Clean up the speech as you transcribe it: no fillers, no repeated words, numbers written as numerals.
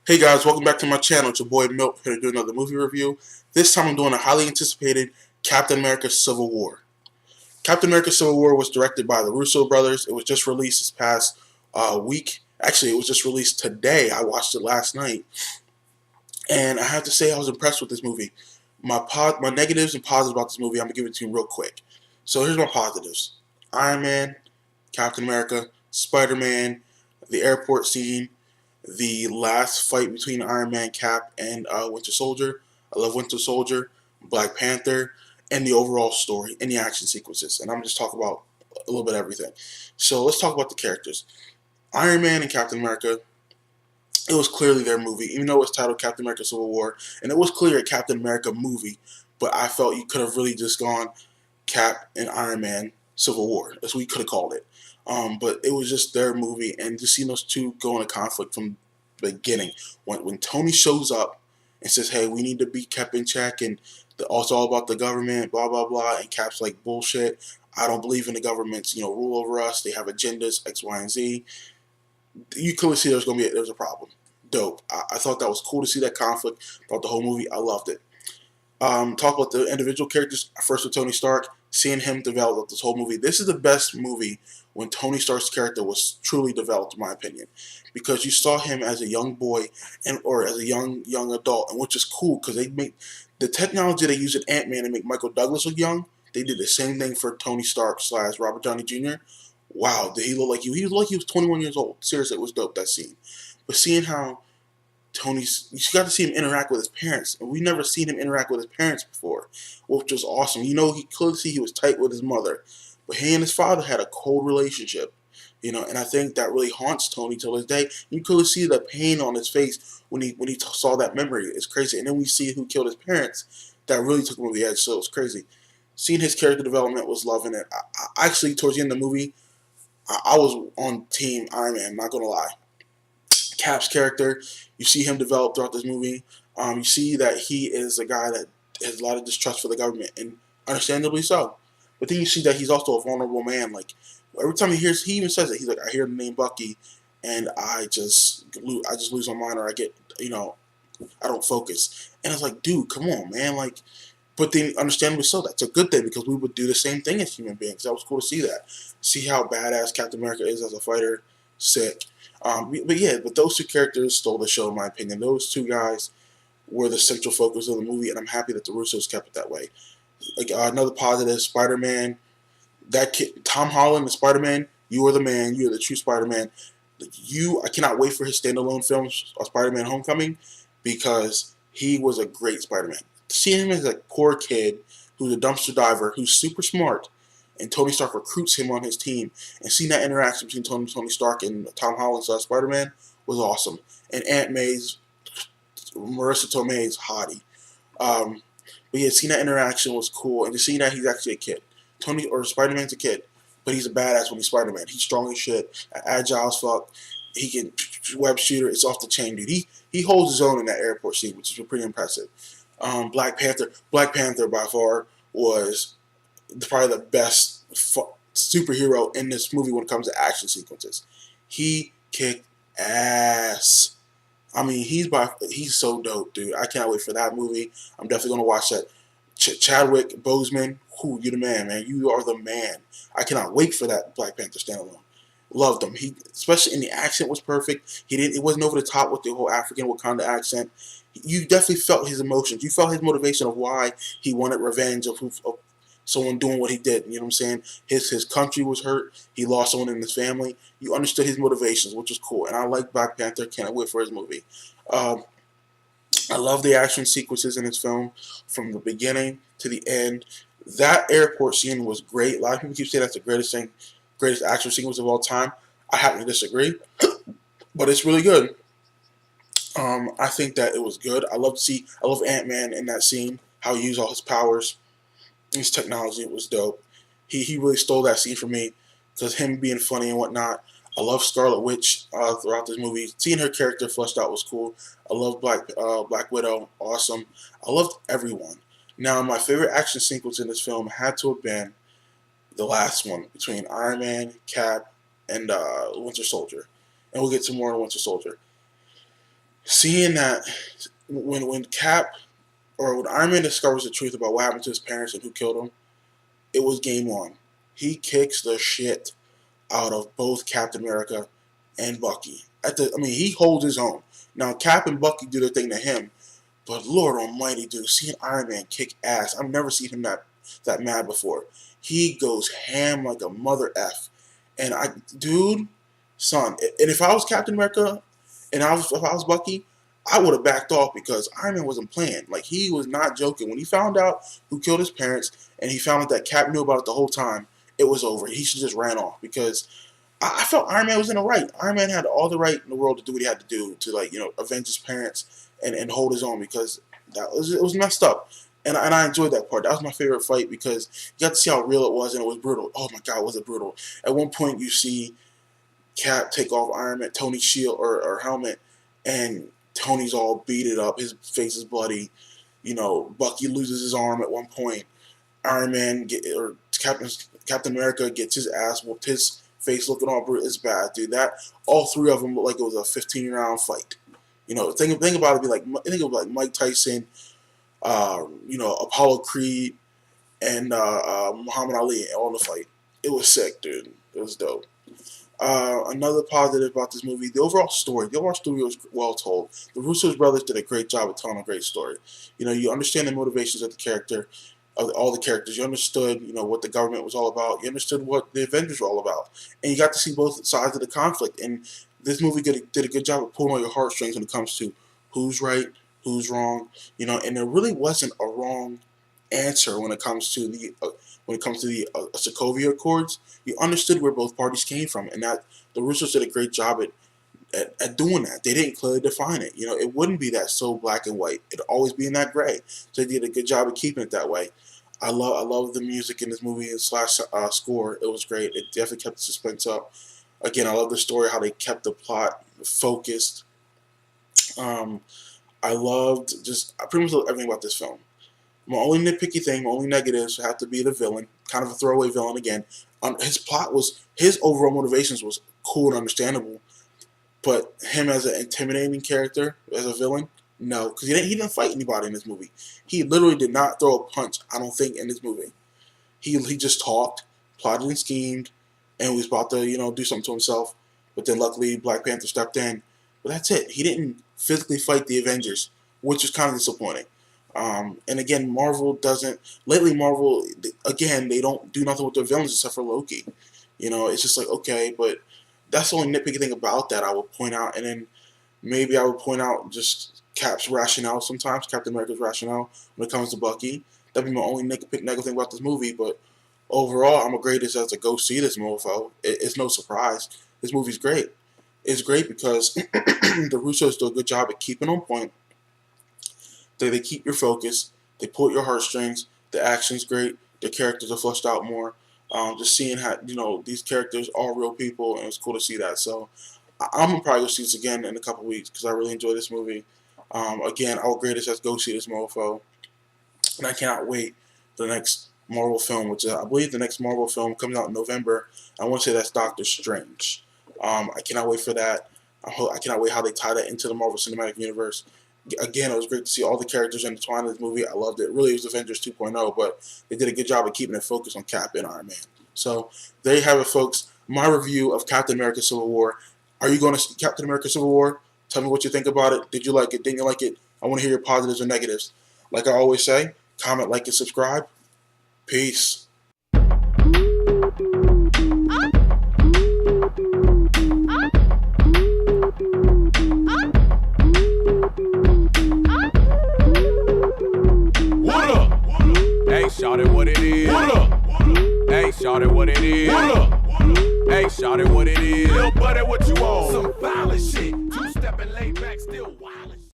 Hey guys, welcome back to my channel. It's your boy Milton here to do another movie review. This time I'm doing a highly anticipated Captain America Civil War. Captain America Civil War was directed by the Russo brothers. It was just released this past week. Actually, it was just released today. I watched it last night. And I have to say I was impressed with this movie. My negatives and positives about this movie, I'm going to give it to you real quick. So here's my positives. Iron Man, Captain America, Spider-Man, the airport scene, the last fight between Iron Man, Cap, and Winter Soldier. I love Winter Soldier, Black Panther, and the overall story and the action sequences. And I'm just talking about a little bit of everything. So let's talk about the characters. Iron Man and Captain America, it was clearly their movie, even though it was titled Captain America Civil War, and it was clearly a Captain America movie, but I felt you could have really just gone Cap and Iron Man Civil War. That's what you could have called it. But it was just their movie, and just seeing those two go into conflict from the beginning. When Tony shows up and says, hey, we need to be kept in check, and it's all about the government, blah, blah, blah, and Cap's like, bullshit. I don't believe in the government's rule over us. They have agendas, X, Y, and Z. You clearly see there's a problem. Dope. I thought that was cool to see that conflict throughout the whole movie. I loved it. Talk about the individual characters. First with Tony Stark, seeing him develop this whole movie. This is the best movie when Tony Stark's character was truly developed, in my opinion, because you saw him as a young boy or as a young adult, and which is cool because they make the technology they use in Ant-Man to make Michael Douglas look young. They did the same thing for Tony Stark / Robert Downey Jr. Wow, did he look like you? He looked like he was 21 years old. Seriously, it was dope, that scene. But seeing how you got to see him interact with his parents, and we never seen him interact with his parents before, which was awesome. He could see he was tight with his mother, but he and his father had a cold relationship, and I think that really haunts Tony till this day. You could see the pain on his face when he saw that memory. It's crazy, and then we see who killed his parents. That really took him over the edge, so it's crazy. Seeing his character development, was loving it. I actually, towards the end of the movie, I was on team Iron Man, not gonna lie. Cap's character, you see him develop throughout this movie. You see that he is a guy that has a lot of distrust for the government, and understandably so. But then you see that he's also a vulnerable man. Like, every time he even says it. He's like, I hear the name Bucky, and I just lose my mind, or I get, I don't focus. And it's like, dude, come on, man. Like, but then understandably so, that's a good thing because we would do the same thing as human beings. That was cool to see that. See how badass Captain America is as a fighter. Sick. But those two characters stole the show, in my opinion. Those two guys were the central focus of the movie, and I'm happy that the Russos kept it that way. Like, another positive, Spider-Man. That kid, Tom Holland, the Spider-Man. You are the man. You are the true Spider-Man. I cannot wait for his standalone film, Spider-Man: Homecoming, because he was a great Spider-Man. Seeing him as a poor kid who's a dumpster diver, who's super smart, and Tony Stark recruits him on his team, and seeing that interaction between Tony Stark and Tom Holland's Spider-Man was awesome. And Aunt May's, Marissa Tomei's hottie. But yeah, seeing that interaction was cool, and to see that he's actually a kid. Spider-Man's a kid, but he's a badass when he's Spider-Man. He's strong as shit, agile as fuck. He can web shooter. It's off the chain, dude. He holds his own in that airport scene, which is pretty impressive. Black Panther by far was probably the best superhero in this movie when it comes to action sequences. He kicked ass. I mean, he's so dope, dude. I can't wait for that movie. I'm definitely gonna watch that. Chadwick Boseman, you the man. You are the man. I cannot wait for that Black Panther standalone. Loved him. He, especially in the accent, was perfect. It wasn't over the top with the whole African Wakanda accent. You definitely felt his emotions. You felt his motivation of why he wanted revenge of someone doing what he did. You know what I'm saying? His country was hurt. He lost someone in his family. You understood his motivations, which was cool. And I like Black Panther. Can't wait for his movie. I love the action sequences in his film from the beginning to the end. That airport scene was great. A lot of people keep saying that's the greatest action sequence of all time. I happen to disagree, but it's really good. I think that it was good. I love Ant-Man in that scene, how he used all his powers, his technology. It was dope. He really stole that scene from me because him being funny and whatnot. I love Scarlett Witch throughout this movie. Seeing her character fleshed out was cool. I love Black Widow. Awesome. I loved everyone. Now, my favorite action sequence in this film had to have been the last one between Iron Man, Cap, and Winter Soldier. And we'll get to more on Winter Soldier. seeing that when Cap or when Iron Man discovers the truth about what happened to his parents and who killed him, it was game on. He kicks the shit out of both Captain America and Bucky. He holds his own. Now, Cap and Bucky do their thing to him, but Lord Almighty, dude, seeing Iron Man kick ass, I've never seen him that mad before. He goes ham like a mother f, and son, and if I was Captain America, and if I was Bucky, I would have backed off because Iron Man wasn't playing. Like, he was not joking. When he found out who killed his parents, and he found out that Cap knew about it the whole time, it was over. He should just ran off because I felt Iron Man was in the right. Iron Man had all the right in the world to do what he had to do to avenge his parents and hold his own because it was messed up. And I enjoyed that part. That was my favorite fight because you got to see how real it was, and it was brutal. Oh my God, was it brutal? At one point, you see Cap take off Iron Man, Tony's shield or helmet, and Tony's all beat up. His face is bloody. Bucky loses his arm at one point. Iron Man Captain America gets his ass whooped. His face looking all brutal. It's bad, dude. All three of them look like it was a 15-round fight. Think about it. Think of like Mike Tyson, Apollo Creed, and Muhammad Ali all in the fight. It was sick, dude. It was dope. Another positive about this movie, the overall story was well told. The Russo brothers did a great job of telling a great story. You understand the motivations of all the characters. You understood, what the government was all about. You understood what the Avengers were all about. And you got to see both sides of the conflict. And this movie did a good job of pulling on your heartstrings when it comes to who's right, who's wrong. And there really wasn't a wrong answer when it comes to the Sokovia Accords. You understood where both parties came from, and that the Russos did a great job at doing that. They didn't clearly define it. It wouldn't be that so black and white. It'd always be in that gray. So they did a good job of keeping it that way. I love the music in this movie and / score. It was great. It definitely kept the suspense up. Again, I love the story, how they kept the plot focused. I pretty much loved everything about this film. My only nitpicky thing, my only negatives have to be the villain, kind of a throwaway villain again. His overall motivations was cool and understandable, but him as an intimidating character, as a villain, no, because he didn't fight anybody in this movie. He literally did not throw a punch, I don't think, in this movie. He just talked, plotted and schemed, and was about to, do something to himself, but then luckily Black Panther stepped in. But that's it. He didn't physically fight the Avengers, which is kind of disappointing. And again, Marvel, again, they don't do nothing with their villains except for Loki. It's just like, okay, but that's the only nitpicky thing about that I would point out. And then maybe I would point out just Cap's rationale sometimes, Captain America's rationale when it comes to Bucky. That'd be my only negative thing about this movie. But overall, I'm a greatest as to go see this mofo. It's no surprise. This movie's great. It's great because the Russos do a good job at keeping on point. They keep your focus. They pull at your heartstrings. The action's great. The characters are fleshed out more. Just seeing how these characters are real people, and it's cool to see that. So I'm gonna probably go see this again in a couple weeks because I really enjoy this movie. Again, I would grade this as go see this mofo, and I cannot wait for the next Marvel film, which I believe the next Marvel film comes out in November. I want to say that's Doctor Strange. I cannot wait for that. I cannot wait how they tie that into the Marvel Cinematic Universe. Again, it was great to see all the characters intertwined in this movie. I loved it. Really, it was Avengers 2.0, but they did a good job of keeping it focused on Cap and Iron Man. So there you have it, folks. My review of Captain America Civil War. Are you going to see Captain America Civil War? Tell me what you think about it. Did you like it? Didn't you like it? I want to hear your positives or negatives. Like I always say, comment, like, and subscribe. Peace. Hey, shawty, what it is? What up? Hey, shawty, what it is? What up? Hey, shawty, what it is? Little buddy, what you on? Some violent shit. Two-stepping, laid back, still wildin'.